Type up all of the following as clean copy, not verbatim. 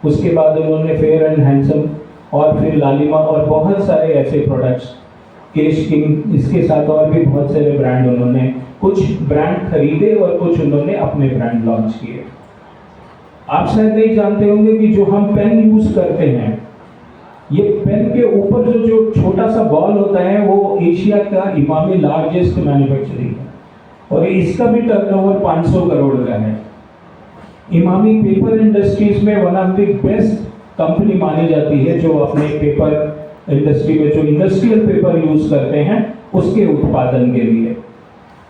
उसके बाद उन्होंने फेयर एंड हैंडसम और फिर लालिमा और बहुत सारे ऐसे प्रोडक्ट्स, केश किंग, इसके साथ और भी बहुत सारे ब्रांड उन्होंने, कुछ ब्रांड खरीदे और कुछ उन्होंने अपने ब्रांड लॉन्च किए। आप शायद नहीं जानते होंगे कि जो हम पेन यूज करते हैं, ये पेन के ऊपर जो छोटा सा बॉल होता है वो एशिया का इमामी लार्जेस्ट मैन्युफैक्चरिंग है और इसका भी टर्नओवर 500 करोड़ का है। इमामी पेपर इंडस्ट्रीज में one of the best company मानी जाती है, जो अपने पेपर इंडस्ट्री में जो इंडस्ट्रियल पेपर यूज करते हैं उसके उत्पादन के लिए।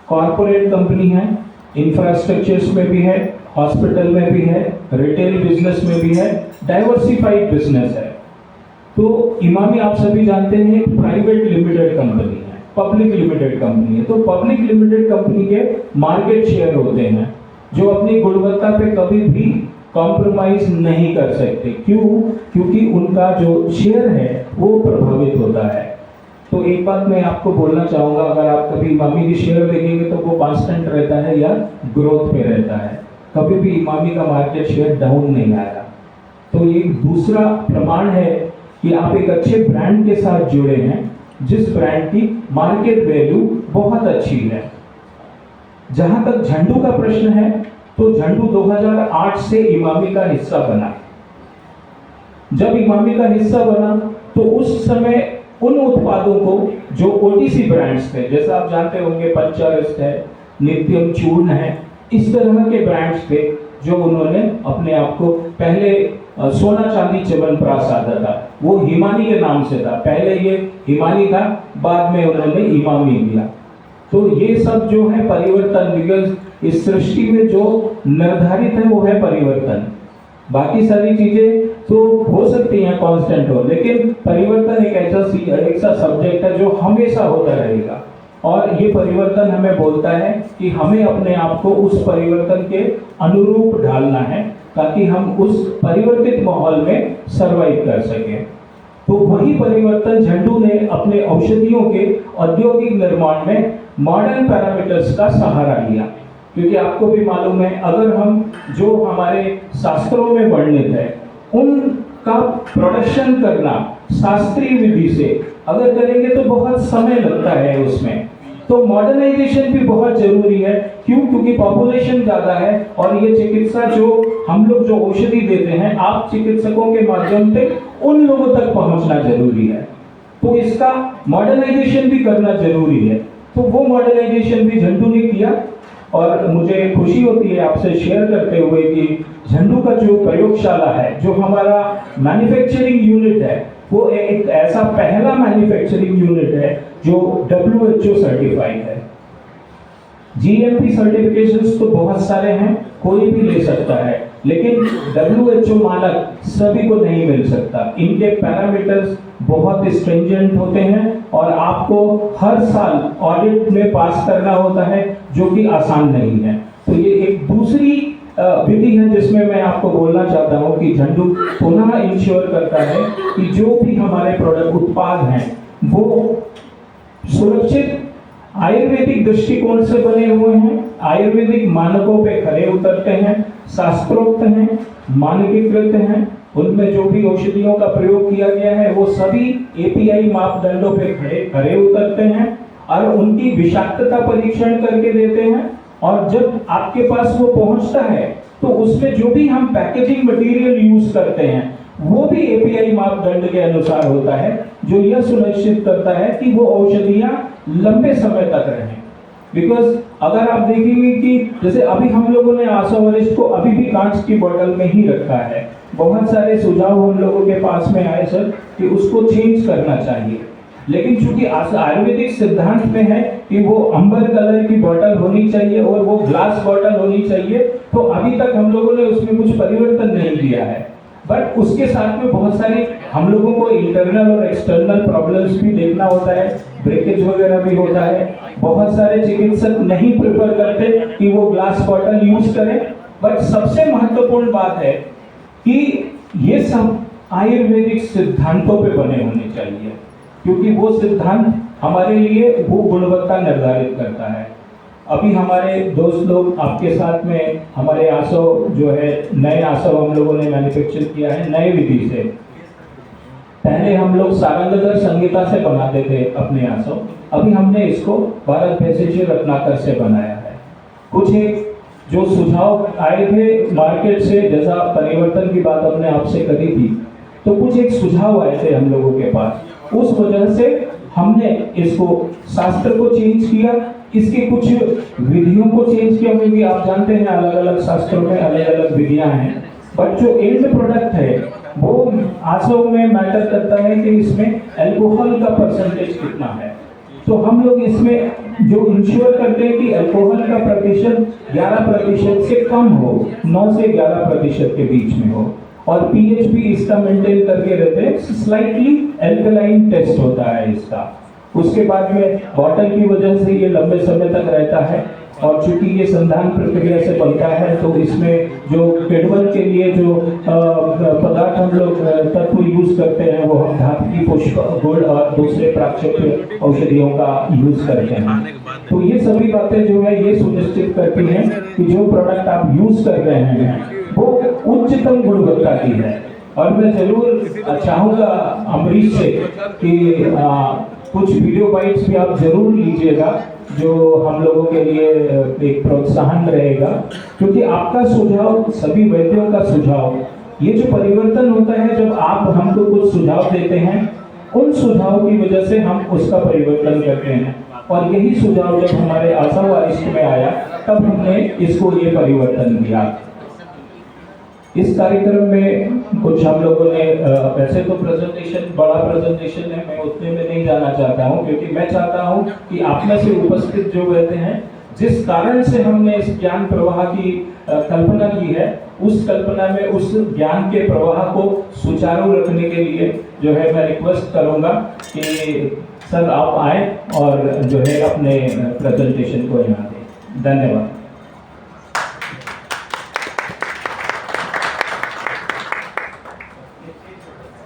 कॉर्पोरेट कंपनी है, इंफ्रास्ट्रक्चर्स में भी है, हॉस्पिटल में भी है, रिटेल बिजनेस में भी है, डाइवर्सिफाइड बिजनेस है। तो इमामी आप सभी जानते हैं प्राइवेट लिमिटेड कंपनी है, पब्लिक लिमिटेड कंपनी है। तो पब्लिक लिमिटेड कंपनी के मार्केट शेयर होते हैं जो अपनी गुणवत्ता पे कभी भी कॉम्प्रोमाइज नहीं कर सकते। क्यों? क्योंकि उनका जो शेयर है वो प्रभावित होता है। तो एक बात मैं आपको बोलना चाहूँगा, अगर आप कभी इमामी की शेयर देखेंगे तो वो कांस्टेंट रहता है या ग्रोथ पे रहता है, कभी भी इमामी का मार्केट शेयर डाउन नहीं आया। तो ये दूसरा प्रमाण है कि आप एक अच्छे ब्रांड के साथ जुड़े हैं जिस ब्रांड की मार्केट वैल्यू बहुत अच्छी है। जहां तक झंडू का प्रश्न है, तो झंडू 2008 से इमामी का हिस्सा बना। जब इमामी का हिस्सा बना तो उस समय उन उत्पादों को जो ओटीसी ब्रांड्स थे, जैसा आप जानते होंगे पंचारस्ट है, नित्यम चूर्ण है, इस तरह के ब्रांड्स थे जो उन्होंने अपने आप को, पहले सोना चांदी च्यवनप्राश आता था, वो हिमानी के नाम से था, पहले ये हिमानी था, बाद में उन्होंने इमामी दिया। तो ये सब जो है परिवर्तन, बिकॉज इस सृष्टि में जो निर्धारित है वो है परिवर्तन। बाकी सारी चीजें तो हो सकती हैं कांस्टेंट हो, लेकिन परिवर्तन एक ऐसा सब्जेक्ट है जो हमेशा होता रहेगा और ये परिवर्तन हमें बोलता है कि हमें अपने आप को उस परिवर्तन के अनुरूप ढालना है ताकि हम उस परिवर्तित माहौल में सरवाइव कर सकें। तो वही परिवर्तन झंडू ने अपने औषधियों के औद्योगिक निर्माण में मॉडर्न पैरामीटर्स का सहारा लिया, क्योंकि आपको भी मालूम है अगर हम जो हमारे शास्त्रों में वर्णित है उनका प्रोडक्शन करना शास्त्रीय विधि से अगर करेंगे तो बहुत समय लगता है उसमें। तो मॉडर्नाइजेशन भी बहुत जरूरी है। क्यों? क्योंकि पॉपुलेशन ज़्यादा है और ये चिकित्सा जो हम लोग जो औषधि देते हैं, आप चिकित्सकों के माध्यम से उन लोगों तक पहुंचना जरूरी है। तो इसका मॉडर्नाइजेशन भी करना जरूरी है। तो वो मॉडर्नाइजेशन भी झंडू ने किया और मुझे खुशी होती है आपसे शेयर करते हुए कि झंडू का जो प्रयोगशाला है, जो हमारा मैन्युफैक्चरिंग यूनिट है, वो एक ऐसा पहला मैन्युफैक्चरिंग यूनिट है जो WHO सर्टिफाइड है। GMP सर्टिफिकेशंस तो बहुत सारे हैं, कोई भी ले सकता है, लेकिन WHO मानक सभी को नहीं मिल सकता। इनके पैरामीटर्स बहुत स्ट्रिंजेंट होते हैं और आपको हर साल ऑडिट में पास करना होता है, जो कि आसान नहीं है। तो ये एक दूसरी विधि है जिसमें मैं आपको बोलना चाहता हूँ कि झंडू पुनः इंश्योर करता है कि जो भी हमारे प्रोडक्ट उत्पाद हैं वो सुरक्षित आयुर्वेदिक दृष्टिकोण से बने हुए हैं, आयुर्वेदिक मानकों पे खरे उतरते हैं, शास्त्रोक्त हैं, मानकीकृत हैं, उनमें जो भी औषधियों का प्रयोग किया गया है वो सभी API मापदंडों पे खरे उतरते हैं और उनकी विषाक्तता परीक्षण करके देते हैं। और जब आपके पास वो पहुंचता है तो उसमें जो भी हम पैकेजिंग मटेरियल यूज करते हैं वो भी API मापदंड के अनुसार होता है, जो यह सुनिश्चित करता है कि वो औषधियां लंबे समय तक रहें। बिकॉज अगर आप देखेंगे कि जैसे अभी हम लोगों ने आशा को अभी भी कांच की बोतल में ही रखा है, बहुत सारे सुझाव हम लोगों के पास में आए सर कि उसको चेंज करना चाहिए, लेकिन चूंकि आयुर्वेदिक सिद्धांत में है कि वो अंबर कलर की बोतल होनी चाहिए और वो ग्लास बोतल होनी चाहिए, तो अभी तक हम लोगों ने उसमें कुछ परिवर्तन नहीं किया है। बट उसके साथ में बहुत सारी हम लोगों को इंटरनल और एक्सटर्नल प्रॉब्लम्स भी देखना होता है, ब्रेकेज वगैरह भी होता है। बहुत सारे चिकित्सक नहीं प्रेफर करते कि वो ग्लास बॉटल यूज करें, बट सबसे महत्वपूर्ण बात है कि ये सब आयुर्वेदिक सिद्धांतों पे बने होने चाहिए, क्योंकि वो सिद्धांत हमारे लिए वो गुणवत्ता निर्धारित करता है। अभी हमारे दोस्त लोग आपके साथ में हमारे आसव जो है नए आसव हम लोगों ने मैन्युफैक्चर किया है नए विधि से। पहले हम लोग सारंगधर संगीता से बनाते थे अपने आसव, अभी हमने इसको भारत भेषज रत्नाकर से बनाया है। कुछ एक जो सुझाव आए थे मार्केट से, जैसा परिवर्तन की बात हमने आपसे करी थी, तो कुछ एक सुझाव आए थे हम लोगों के पास, उस वजह से हमने इसको शास्त्र को चेंज किया, इसके कुछ विधियों को चेंज किया, क्योंकि आप जानते हैं अलग अलग शास्त्रों में अलग अलग विधियां हैं, बट जो एंड प्रोडक्ट है वो आसव में मैटर करता है कि इसमें अल्कोहल का परसेंटेज कितना है। तो हम लोग इसमें जो इंश्योर करते हैं कि अल्कोहल का प्रतिशत 11% से कम हो, 9 से 11% के बीच में हो, और पीएच भी इसका मेंटेन करके रहते हैं। स्लाइटली एल्कलाइन टेस्ट होता है इसका। उसके बाद में बॉटल की वजह से ये लंबे समय तक रहता है, और चूंकि ये संधान प्रक्रिया से बनता है तो इसमें जो केडवल के लिए जो पदार्थ हम लोग तत्व यूज करते हैं वो हम धातु की पुष्प गुड़ और दूसरे प्राकृतिक औषधियों का यूज करते हैं। तो ये सभी बातें जो है ये सुनिश्चित करती हैं कि जो प्रोडक्ट आप यूज कर रहे हैं वो उच्चतम गुणवत्ता की है। और मैं जरूर चाहूँगा अमरीश से कि कुछ वीडियो बाइट्स भी आप जरूर लीजिएगा, जो हम लोगों के लिए एक प्रोत्साहन रहेगा, क्योंकि आपका सुझाव, सभी वैद्यों का सुझाव, ये जो परिवर्तन होता है जब आप हमको कुछ सुझाव देते हैं, उन सुझाव की वजह से हम उसका परिवर्तन करते हैं। और यही सुझाव जब हमारे आशा वारिष्ठ में आया तब हमने इसको ये परिवर्तन किया। इस कार्यक्रम में कुछ हम लोगों ने वैसे तो प्रेजेंटेशन बड़ा प्रेजेंटेशन है, मैं उतने में नहीं जाना चाहता हूं, क्योंकि मैं चाहता हूं कि आप में से उपस्थित जो रहते हैं, जिस कारण से हमने इस ज्ञान प्रवाह की कल्पना की है, उस कल्पना में उस ज्ञान के प्रवाह को सुचारू रखने के लिए जो है मैं रिक्वेस्ट करूंगा कि सर आप आए और जो है अपने प्रेजेंटेशन को यहाँ दें। धन्यवाद।